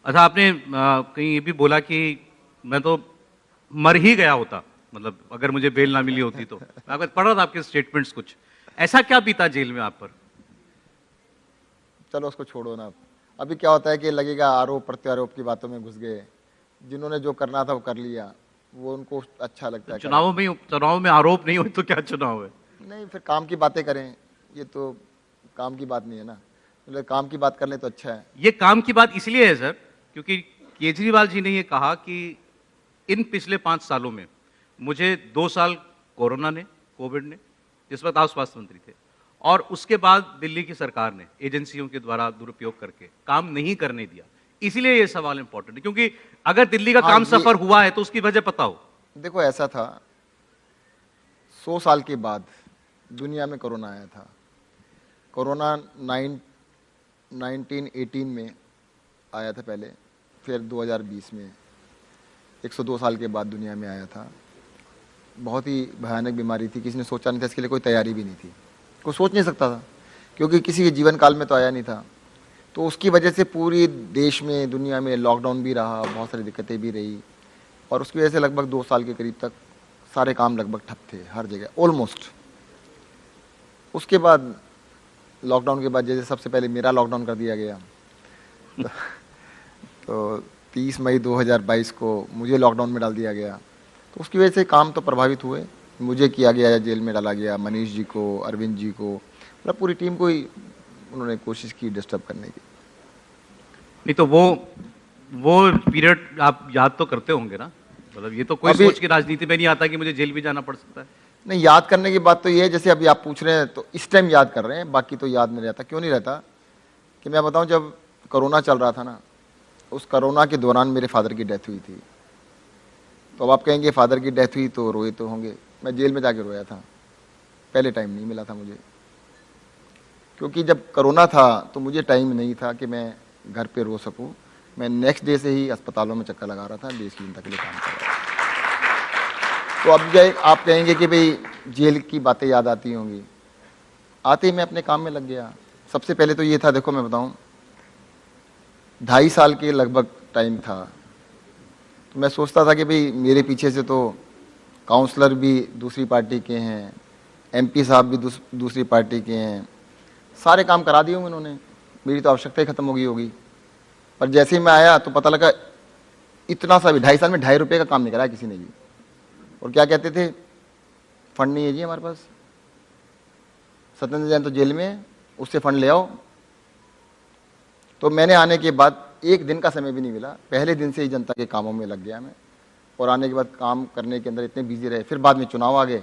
अच्छा, आपने कहीं ये भी बोला कि मैं तो मर ही गया होता, मतलब अगर मुझे बेल ना मिली होती तो। मैं आपको पढ़ रहा था आपके स्टेटमेंट्स कुछ। ऐसा क्या बीता जेल में आप पर? चलो उसको छोड़ो ना। अभी क्या होता है कि लगेगा आरोप प्रत्यारोप की बातों में घुस गए। जिन्होंने जो करना था वो कर लिया, वो उनको अच्छा लगता तो है करें। चुनाव में आरोप नहीं हो तो क्या चुनाव है? नहीं, फिर काम की बातें करें। ये तो काम की बात नहीं है ना, मतलब काम की बात कर लें तो अच्छा है। ये काम की बात इसलिए है सर, क्योंकि केजरीवाल जी ने ये कहा कि इन पिछले 5 सालों में मुझे 2 साल कोरोना ने, कोविड ने, जिस वक्त आप स्वास्थ्य मंत्री थे, और उसके बाद दिल्ली की सरकार ने एजेंसियों के द्वारा दुरुपयोग करके काम नहीं करने दिया। इसीलिए ये सवाल इंपॉर्टेंट है, क्योंकि अगर दिल्ली का हाँ, काम ये सफर हुआ है तो उसकी वजह पता हो। देखो ऐसा था, 100 साल के बाद दुनिया में कोरोना आया था। कोरोना 1918 में आया था पहले, फिर 2020 में 102 साल के बाद दुनिया में आया था। बहुत ही भयानक बीमारी थी, किसी ने सोचा नहीं था, इसके लिए कोई तैयारी भी नहीं थी, कोई सोच नहीं सकता था, क्योंकि किसी के जीवन काल में तो आया नहीं था। तो उसकी वजह से पूरी देश में दुनिया में लॉकडाउन भी रहा, बहुत सारी दिक्कतें भी रही, और उसकी वजह से लगभग 2 साल के करीब तक सारे काम लगभग ठप थे हर जगह ऑलमोस्ट। उसके बाद लॉकडाउन के बाद जैसे सबसे पहले मेरा लॉकडाउन कर दिया गया, तो 30 मई 2022 को मुझे लॉकडाउन में डाल दिया गया। तो उसकी वजह से काम तो प्रभावित हुए, मुझे किया गया, जेल में डाला गया, मनीष जी को, अरविंद जी को, मतलब पूरी टीम को ही उन्होंने कोशिश की डिस्टर्ब करने की। नहीं तो वो पीरियड आप याद तो करते होंगे ना? मतलब ये तो कोई अभी सोच के राजनीति में नहीं आता कि मुझे जेल भी जाना पड़ सकता है। नहीं, याद करने की बात तो ये है, जैसे अभी आप पूछ रहे हैं तो इस टाइम याद कर रहे हैं, बाकी तो याद नहीं रहता। क्यों नहीं रहता कि मैं बताऊं, जब कोरोना चल रहा था ना, उस कोरोना के दौरान मेरे फादर की डेथ हुई थी। तो अब आप कहेंगे फादर की डेथ हुई तो रोए तो होंगे, मैं जेल में जाके रोया था, पहले टाइम नहीं मिला था मुझे, क्योंकि जब कोरोना था तो मुझे टाइम नहीं था कि मैं घर पे रो सकूं। मैं नेक्स्ट डे से ही अस्पतालों में चक्कर लगा रहा था, देश की जनता के लिए काम कर रहा था। तो अब जाए आप कहेंगे कि भाई जेल की बातें याद आती होंगी, आते ही मैं अपने काम में लग गया। सबसे पहले तो ये था, देखो मैं बताऊं, 2.5 साल के लगभग टाइम था, तो मैं सोचता था कि भाई मेरे पीछे से तो काउंसलर भी दूसरी पार्टी के हैं, एमपी साहब भी दूसरी पार्टी के हैं, सारे काम करा दिए होंगे उन्होंने, मेरी तो आवश्यकता ही खत्म हो गई होगी। पर जैसे ही मैं आया तो पता लगा इतना सा भी 2.5 साल में 2.5 रुपये का काम नहीं कराया किसी ने भी। और क्या कहते थे, फंड नहीं है जी हमारे पास, सत्येंद्र जैन तो जेल में है, उससे फंड ले आओ। तो मैंने आने के बाद एक दिन का समय भी नहीं मिला, पहले दिन से ही जनता के कामों में लग गया मैं, और आने के बाद काम करने के अंदर इतने बिजी रहे। फिर बाद में चुनाव आ गए,